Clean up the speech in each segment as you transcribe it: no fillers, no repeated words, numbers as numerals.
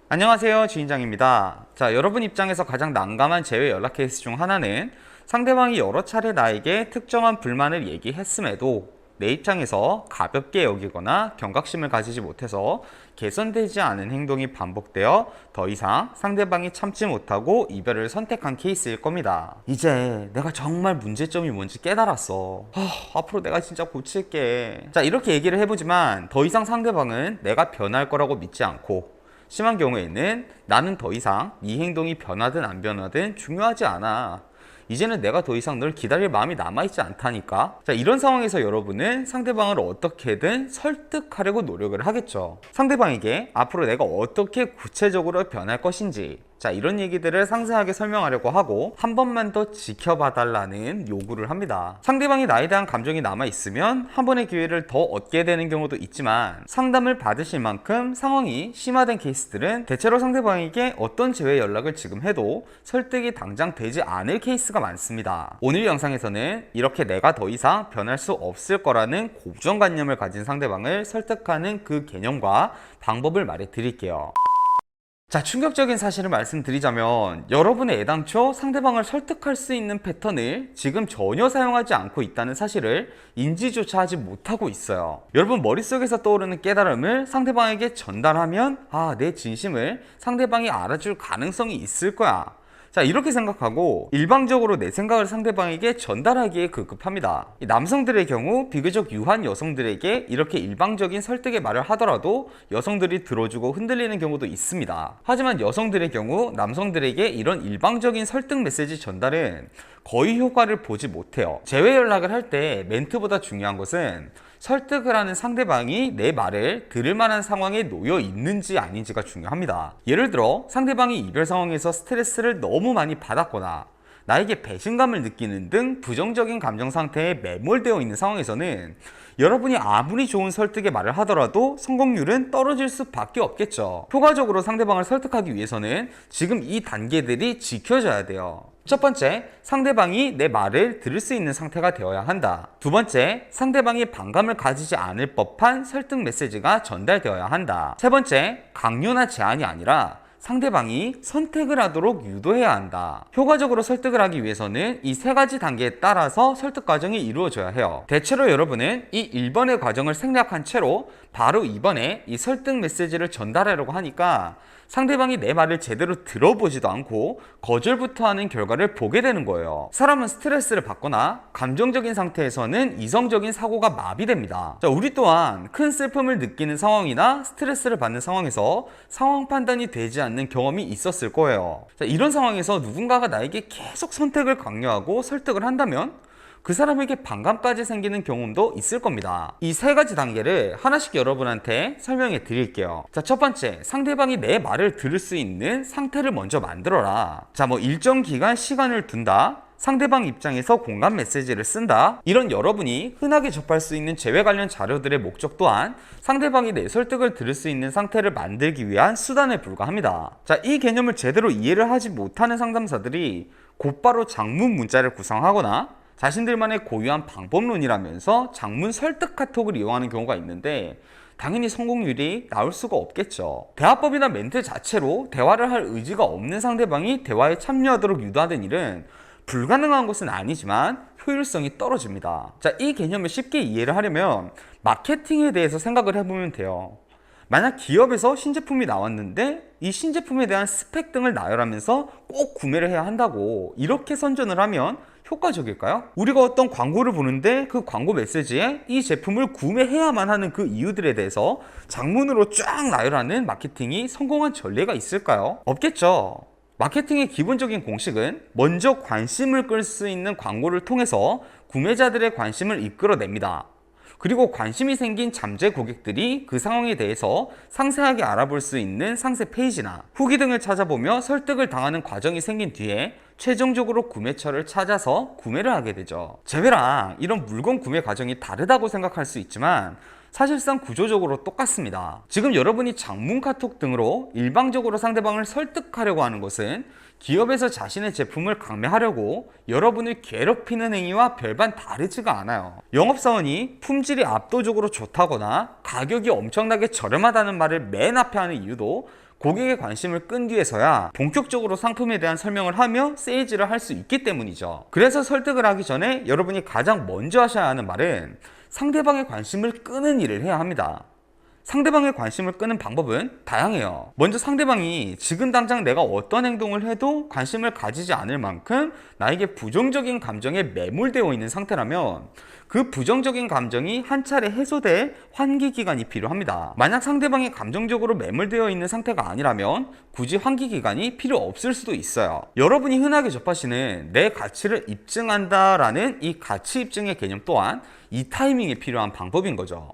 안녕하세요, 주인장입니다. 자, 여러분 입장에서 가장 난감한 제외 연락 케이스 중 하나는 상대방이 여러 차례 나에게 특정한 불만을 얘기했음에도 내 입장에서 가볍게 여기거나 경각심을 가지지 못해서 개선되지 않은 행동이 반복되어 더 이상 상대방이 참지 못하고 이별을 선택한 케이스일 겁니다. 이제 내가 정말 문제점이 뭔지 깨달았어. 앞으로 내가 진짜 고칠게. 자, 이렇게 얘기를 해보지만 더 이상 상대방은 내가 변할 거라고 믿지 않고, 심한 경우에는 나는 더 이상 네 행동이 변하든 안 변하든 중요하지 않아. 이제는 내가 더 이상 널 기다릴 마음이 남아있지 않다니까. 자, 이런 상황에서 여러분은 상대방을 어떻게든 설득하려고 노력을 하겠죠. 상대방에게 앞으로 내가 어떻게 구체적으로 변할 것인지, 자, 이런 얘기들을 상세하게 설명하려고 하고 한 번만 더 지켜봐 달라는 요구를 합니다. 상대방이 나에 대한 감정이 남아있으면 한 번의 기회를 더 얻게 되는 경우도 있지만, 상담을 받으실 만큼 상황이 심화된 케이스들은 대체로 상대방에게 어떤 재회 연락을 지금 해도 설득이 당장 되지 않을 케이스가 많습니다. 오늘 영상에서는 이렇게 내가 더 이상 변할 수 없을 거라는 고정관념을 가진 상대방을 설득하는 그 개념과 방법을 말해 드릴게요. 자, 충격적인 사실을 말씀드리자면 여러분의 애당초 상대방을 설득할 수 있는 패턴을 지금 전혀 사용하지 않고 있다는 사실을 인지조차 하지 못하고 있어요. 여러분 머릿속에서 떠오르는 깨달음을 상대방에게 전달하면 내 진심을 상대방이 알아줄 가능성이 있을 거야. 자, 이렇게 생각하고 일방적으로 내 생각을 상대방에게 전달하기에 급급합니다. 남성들의 경우 비교적 유한 여성들에게 이렇게 일방적인 설득의 말을 하더라도 여성들이 들어주고 흔들리는 경우도 있습니다. 하지만 여성들의 경우 남성들에게 이런 일방적인 설득 메시지 전달은 거의 효과를 보지 못해요. 재회 연락을 할 때 멘트보다 중요한 것은 설득을 하는 상대방이 내 말을 들을 만한 상황에 놓여 있는지 아닌지가 중요합니다. 예를 들어 상대방이 이별 상황에서 스트레스를 너무 많이 받았거나 나에게 배신감을 느끼는 등 부정적인 감정 상태에 매몰되어 있는 상황에서는 여러분이 아무리 좋은 설득의 말을 하더라도 성공률은 떨어질 수밖에 없겠죠. 효과적으로 상대방을 설득하기 위해서는 지금 이 단계들이 지켜져야 돼요. 첫 번째, 상대방이 내 말을 들을 수 있는 상태가 되어야 한다. 두 번째, 상대방이 반감을 가지지 않을 법한 설득 메시지가 전달되어야 한다. 세 번째, 강요나 제한이 아니라 상대방이 선택을 하도록 유도해야 한다. 효과적으로 설득을 하기 위해서는 이 세 가지 단계에 따라서 설득 과정이 이루어져야 해요. 대체로 여러분은 이 1번의 과정을 생략한 채로 바로 2번에 이 설득 메시지를 전달하려고 하니까 상대방이 내 말을 제대로 들어보지도 않고 거절부터 하는 결과를 보게 되는 거예요. 사람은 스트레스를 받거나 감정적인 상태에서는 이성적인 사고가 마비됩니다. 자, 우리 또한 큰 슬픔을 느끼는 상황이나 스트레스를 받는 상황에서 상황 판단이 되지 않는 경험이 있었을 거예요. 자, 이런 상황에서 누군가가 나에게 계속 선택을 강요하고 설득을 한다면 그 사람에게 반감까지 생기는 경험도 있을 겁니다. 이 세 가지 단계를 하나씩 여러분한테 설명해 드릴게요. 자, 첫 번째, 상대방이 내 말을 들을 수 있는 상태를 먼저 만들어라. 자, 일정 기간 시간을 둔다, 상대방 입장에서 공감 메시지를 쓴다, 이런 여러분이 흔하게 접할 수 있는 재회 관련 자료들의 목적 또한 상대방이 내 설득을 들을 수 있는 상태를 만들기 위한 수단에 불과합니다. 자, 이 개념을 제대로 이해를 하지 못하는 상담사들이 곧바로 장문 문자를 구성하거나 자신들만의 고유한 방법론이라면서 장문 설득 카톡을 이용하는 경우가 있는데, 당연히 성공률이 나올 수가 없겠죠. 대화법이나 멘트 자체로 대화를 할 의지가 없는 상대방이 대화에 참여하도록 유도하는 일은 불가능한 것은 아니지만 효율성이 떨어집니다. 자, 이 개념을 쉽게 이해를 하려면 마케팅에 대해서 생각을 해보면 돼요. 만약 기업에서 신제품이 나왔는데 이 신제품에 대한 스펙 등을 나열하면서 꼭 구매를 해야 한다고 이렇게 선전을 하면 효과적일까요? 우리가 어떤 광고를 보는데 그 광고 메시지에 이 제품을 구매해야만 하는 그 이유들에 대해서 장문으로 쫙 나열하는 마케팅이 성공한 전례가 있을까요? 없겠죠. 마케팅의 기본적인 공식은 먼저 관심을 끌 수 있는 광고를 통해서 구매자들의 관심을 이끌어냅니다. 그리고 관심이 생긴 잠재 고객들이 그 상황에 대해서 상세하게 알아볼 수 있는 상세 페이지나 후기 등을 찾아보며 설득을 당하는 과정이 생긴 뒤에 최종적으로 구매처를 찾아서 구매를 하게 되죠. 재회랑 이런 물건 구매 과정이 다르다고 생각할 수 있지만 사실상 구조적으로 똑같습니다. 지금 여러분이 장문 카톡 등으로 일방적으로 상대방을 설득하려고 하는 것은 기업에서 자신의 제품을 강매하려고 여러분을 괴롭히는 행위와 별반 다르지가 않아요. 영업사원이 품질이 압도적으로 좋다거나 가격이 엄청나게 저렴하다는 말을 맨 앞에 하는 이유도 고객의 관심을 끈 뒤에서야 본격적으로 상품에 대한 설명을 하며 세일즈를 할 수 있기 때문이죠. 그래서 설득을 하기 전에 여러분이 가장 먼저 하셔야 하는 말은 상대방의 관심을 끄는 일을 해야 합니다. 상대방의 관심을 끄는 방법은 다양해요. 먼저 상대방이 지금 당장 내가 어떤 행동을 해도 관심을 가지지 않을 만큼 나에게 부정적인 감정에 매몰되어 있는 상태라면 그 부정적인 감정이 한 차례 해소될 환기 기간이 필요합니다. 만약 상대방이 감정적으로 매몰되어 있는 상태가 아니라면 굳이 환기 기간이 필요 없을 수도 있어요. 여러분이 흔하게 접하시는 내 가치를 입증한다라는 이 가치 입증의 개념 또한 이 타이밍에 필요한 방법인 거죠.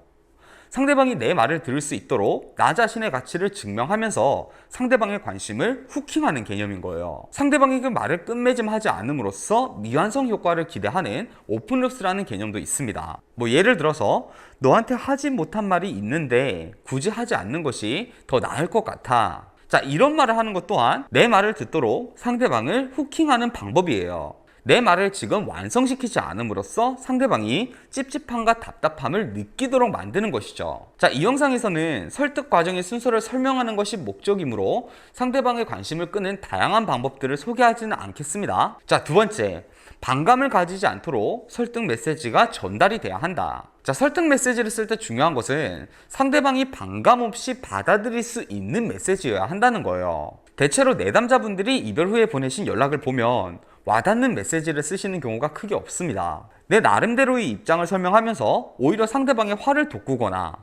상대방이 내 말을 들을 수 있도록 나 자신의 가치를 증명하면서 상대방의 관심을 후킹하는 개념인 거예요. 상대방이 그 말을 끝맺음하지 않음으로써 미완성 효과를 기대하는 오픈루프라는 개념도 있습니다. 예를 들어서 너한테 하지 못한 말이 있는데 굳이 하지 않는 것이 더 나을 것 같아. 자, 이런 말을 하는 것 또한 내 말을 듣도록 상대방을 후킹하는 방법이에요. 내 말을 지금 완성시키지 않음으로써 상대방이 찝찝함과 답답함을 느끼도록 만드는 것이죠. 자, 이 영상에서는 설득 과정의 순서를 설명하는 것이 목적이므로 상대방의 관심을 끄는 다양한 방법들을 소개하지는 않겠습니다. 자, 두 번째, 반감을 가지지 않도록 설득 메시지가 전달이 돼야 한다. 자, 설득 메시지를 쓸 때 중요한 것은 상대방이 반감 없이 받아들일 수 있는 메시지여야 한다는 거예요. 대체로 내담자분들이 이별 후에 보내신 연락을 보면 와닿는 메시지를 쓰시는 경우가 크게 없습니다. 내 나름대로의 입장을 설명하면서 오히려 상대방의 화를 돋구거나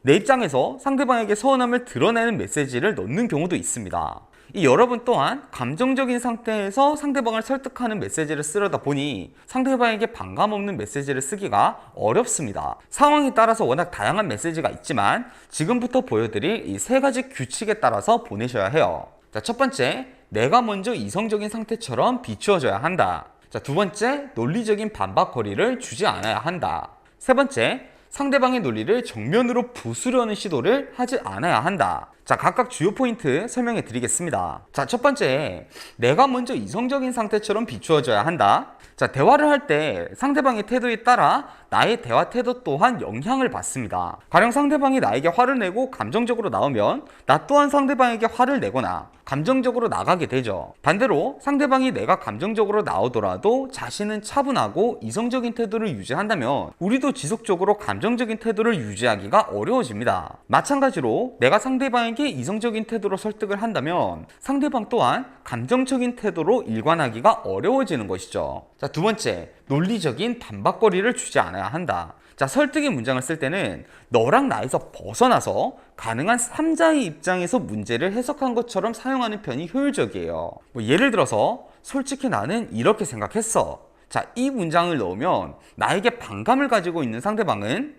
내 입장에서 상대방에게 서운함을 드러내는 메시지를 넣는 경우도 있습니다. 여러분 또한 감정적인 상태에서 상대방을 설득하는 메시지를 쓰려다 보니 상대방에게 반감 없는 메시지를 쓰기가 어렵습니다. 상황에 따라서 워낙 다양한 메시지가 있지만 지금부터 보여드릴 이 세 가지 규칙에 따라서 보내셔야 해요. 자, 첫 번째, 내가 먼저 이성적인 상태처럼 비추어져야 한다. 자, 두 번째, 논리적인 반박거리를 주지 않아야 한다. 세 번째, 상대방의 논리를 정면으로 부수려는 시도를 하지 않아야 한다. 자, 각각 주요 포인트 설명해 드리겠습니다. 자, 첫 번째, 내가 먼저 이성적인 상태처럼 비추어져야 한다. 자, 대화를 할 때 상대방의 태도에 따라 나의 대화 태도 또한 영향을 받습니다. 가령 상대방이 나에게 화를 내고 감정적으로 나오면 나 또한 상대방에게 화를 내거나 감정적으로 나가게 되죠. 반대로 상대방이 내가 감정적으로 나오더라도 자신은 차분하고 이성적인 태도를 유지한다면 우리도 지속적으로 감정적인 태도를 유지하기가 어려워집니다. 마찬가지로 내가 상대방에게 이성적인 태도로 설득을 한다면 상대방 또한 감정적인 태도로 일관하기가 어려워지는 것이죠. 자, 두 번째, 논리적인 반박거리를 주지 않아야 한다. 자, 설득의 문장을 쓸 때는 너랑 나에서 벗어나서 가능한 3자의 입장에서 문제를 해석한 것처럼 사용하는 편이 효율적이에요. 예를 들어서 솔직히 나는 이렇게 생각했어. 자, 이 문장을 넣으면 나에게 반감을 가지고 있는 상대방은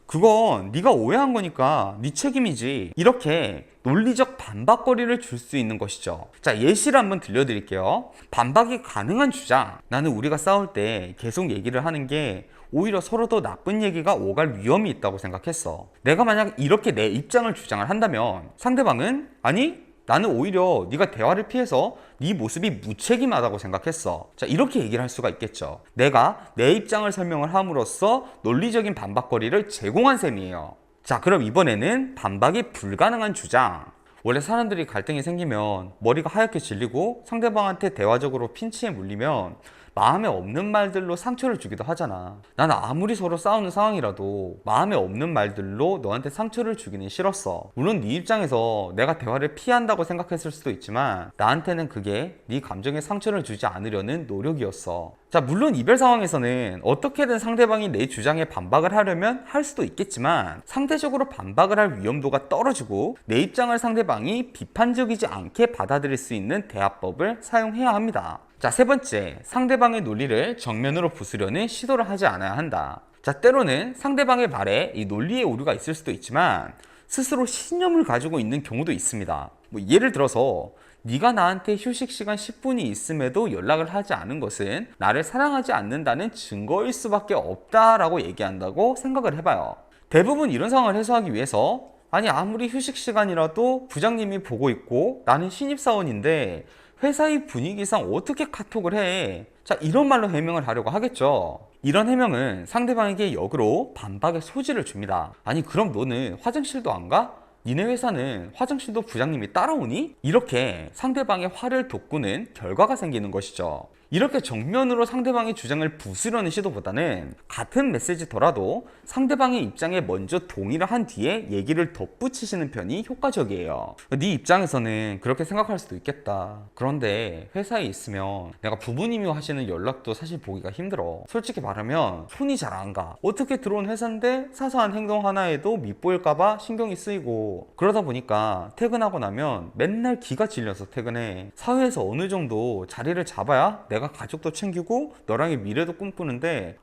그건 네가 오해한 거니까 네 책임이지, 이렇게 논리적 반박거리를 줄 수 있는 것이죠. 자, 예시를 한번 들려드릴게요. 반박이 가능한 주장. 나는 우리가 싸울 때 계속 얘기를 하는 게 오히려 서로 더 나쁜 얘기가 오갈 위험이 있다고 생각했어. 내가 만약 이렇게 내 입장을 주장을 한다면 상대방은 아니, 나는 오히려 네가 대화를 피해서 네 모습이 무책임하다고 생각했어. 자, 이렇게 얘기를 할 수가 있겠죠. 내가 내 입장을 설명을 함으로써 논리적인 반박거리를 제공한 셈이에요. 자, 그럼 이번에는 반박이 불가능한 주장. 원래 사람들이 갈등이 생기면 머리가 하얗게 질리고 상대방한테 대화적으로 핀치에 물리면 마음에 없는 말들로 상처를 주기도 하잖아. 나는 아무리 서로 싸우는 상황이라도 마음에 없는 말들로 너한테 상처를 주기는 싫었어. 물론 네 입장에서 내가 대화를 피한다고 생각했을 수도 있지만 나한테는 그게 네 감정에 상처를 주지 않으려는 노력이었어. 자, 물론 이별 상황에서는 어떻게든 상대방이 내 주장에 반박을 하려면 할 수도 있겠지만 상대적으로 반박을 할 위험도가 떨어지고 내 입장을 상대방이 비판적이지 않게 받아들일 수 있는 대화법을 사용해야 합니다. 자, 세 번째, 상대방의 논리를 정면으로 부수려는 시도를 하지 않아야 한다. 자, 때로는 상대방의 말에 이 논리의 오류가 있을 수도 있지만 스스로 신념을 가지고 있는 경우도 있습니다. 예를 들어서 네가 나한테 휴식 시간 10분이 있음에도 연락을 하지 않은 것은 나를 사랑하지 않는다는 증거일 수밖에 없다라고 얘기한다고 생각을 해봐요. 대부분 이런 상황을 해소하기 위해서 아니, 아무리 휴식 시간이라도 부장님이 보고 있고 나는 신입사원인데 회사의 분위기상 어떻게 카톡을 해? 자, 이런 말로 해명을 하려고 하겠죠. 이런 해명은 상대방에게 역으로 반박의 소지를 줍니다. 아니, 그럼 너는 화장실도 안 가? 니네 회사는 화장실도 부장님이 따라오니? 이렇게 상대방의 화를 돋구는 결과가 생기는 것이죠. 이렇게 정면으로 상대방의 주장을 부수려는 시도보다는 같은 메시지더라도 상대방의 입장에 먼저 동의를 한 뒤에 얘기를 덧붙이시는 편이 효과적이에요. 네 입장에서는 그렇게 생각할 수도 있겠다. 그런데 회사에 있으면 내가 부모님이 하시는 연락도 사실 보기가 힘들어. 솔직히 말하면 손이 잘 안 가. 어떻게 들어온 회사인데 사소한 행동 하나에도 밉보일까봐 신경이 쓰이고, 그러다 보니까 퇴근하고 나면 맨날 기가 질려서 퇴근해. 사회에서 어느 정도 자리를 잡아야 내가 가족도 챙기고 너랑의 미래도 꿈꾸는데,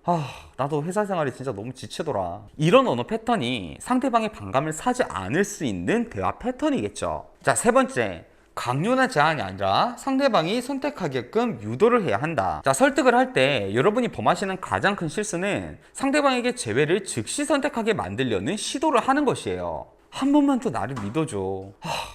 나도 회사 생활이 진짜 너무 지치더라. 이런 언어 패턴이 상대방의 반감을 사지 않을 수 있는 대화 패턴이겠죠. 자, 세 번째, 강요나 제한이 아니라 상대방이 선택하게끔 유도를 해야 한다. 자, 설득을 할 때 여러분이 범하시는 가장 큰 실수는 상대방에게 재회를 즉시 선택하게 만들려는 시도를 하는 것이에요. 한 번만 더 나를 믿어줘.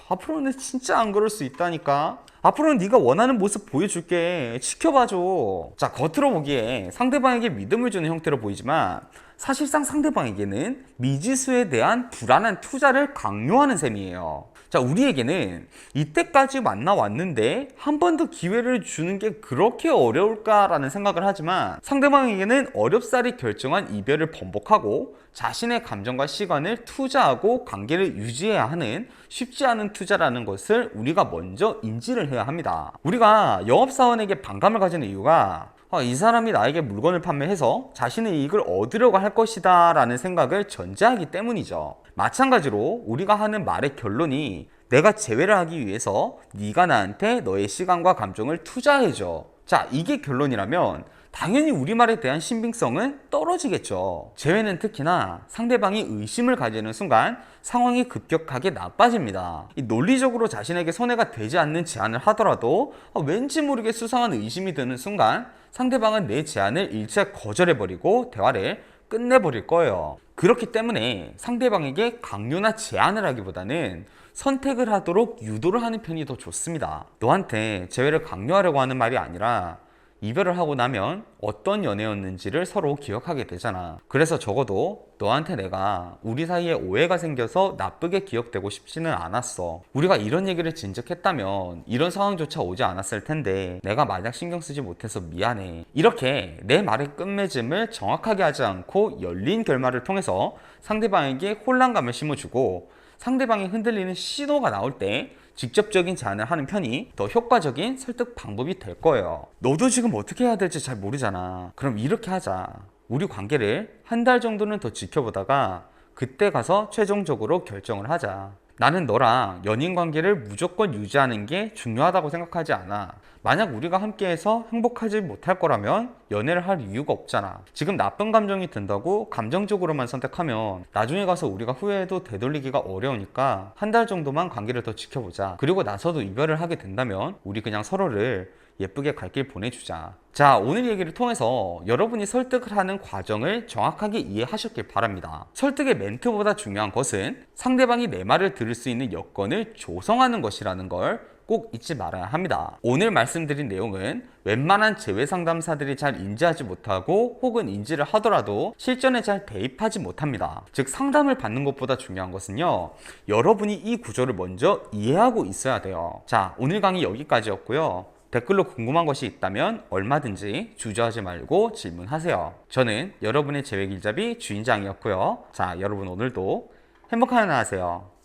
앞으로는 진짜 안 그럴 수 있다니까. 앞으로는 네가 원하는 모습 보여줄게. 지켜봐줘. 자, 겉으로 보기에 상대방에게 믿음을 주는 형태로 보이지만 사실상 상대방에게는 미지수에 대한 불안한 투자를 강요하는 셈이에요. 자, 우리에게는 이때까지 만나왔는데 한 번 더 기회를 주는 게 그렇게 어려울까라는 생각을 하지만, 상대방에게는 어렵사리 결정한 이별을 번복하고 자신의 감정과 시간을 투자하고 관계를 유지해야 하는 쉽지 않은 투자라는 것을 우리가 먼저 인지를 해야 합니다. 우리가 영업사원에게 반감을 가지는 이유가 이 사람이 나에게 물건을 판매해서 자신의 이익을 얻으려고 할 것이다 라는 생각을 전제하기 때문이죠. 마찬가지로 우리가 하는 말의 결론이 내가 재회를 하기 위해서 네가 나한테 너의 시간과 감정을 투자해줘. 자, 이게 결론이라면 당연히 우리말에 대한 신빙성은 떨어지겠죠. 재회는 특히나 상대방이 의심을 가지는 순간 상황이 급격하게 나빠집니다. 논리적으로 자신에게 손해가 되지 않는 제안을 하더라도 왠지 모르게 수상한 의심이 드는 순간 상대방은 내 제안을 일체 거절해버리고 대화를 끝내버릴 거예요. 그렇기 때문에 상대방에게 강요나 제안을 하기보다는 선택을 하도록 유도를 하는 편이 더 좋습니다. 너한테 재회를 강요하려고 하는 말이 아니라 이별을 하고 나면 어떤 연애였는지를 서로 기억하게 되잖아. 그래서 적어도 너한테 내가 우리 사이에 오해가 생겨서 나쁘게 기억되고 싶지는 않았어. 우리가 이런 얘기를 진작했다면 이런 상황조차 오지 않았을 텐데 내가 만약 신경 쓰지 못해서 미안해. 이렇게 내 말의 끝맺음을 정확하게 하지 않고 열린 결말을 통해서 상대방에게 혼란감을 심어주고, 상대방이 흔들리는 신호가 나올 때 직접적인 제안을 하는 편이 더 효과적인 설득 방법이 될 거예요. 너도 지금 어떻게 해야 될지 잘 모르잖아. 그럼 이렇게 하자. 우리 관계를 한 달 정도는 더 지켜보다가 그때 가서 최종적으로 결정을 하자. 나는 너랑 연인 관계를 무조건 유지하는 게 중요하다고 생각하지 않아. 만약 우리가 함께해서 행복하지 못할 거라면 연애를 할 이유가 없잖아. 지금 나쁜 감정이 든다고 감정적으로만 선택하면 나중에 가서 우리가 후회해도 되돌리기가 어려우니까 한 달 정도만 관계를 더 지켜보자. 그리고 나서도 이별을 하게 된다면 우리 그냥 서로를 예쁘게 갈 길 보내주자. 자, 오늘 얘기를 통해서 여러분이 설득을 하는 과정을 정확하게 이해하셨길 바랍니다. 설득의 멘트보다 중요한 것은 상대방이 내 말을 들을 수 있는 여건을 조성하는 것이라는 걸 꼭 잊지 말아야 합니다. 오늘 말씀드린 내용은 웬만한 재회 상담사들이 잘 인지하지 못하고 혹은 인지를 하더라도 실전에 잘 대입하지 못합니다. 즉, 상담을 받는 것보다 중요한 것은요, 여러분이 이 구조를 먼저 이해하고 있어야 돼요. 자, 오늘 강의 여기까지였고요. 댓글로 궁금한 것이 있다면 얼마든지 주저하지 말고 질문하세요. 저는 여러분의 재회 길잡이 주인장이었고요. 자, 여러분 오늘도 행복한 하루 하세요.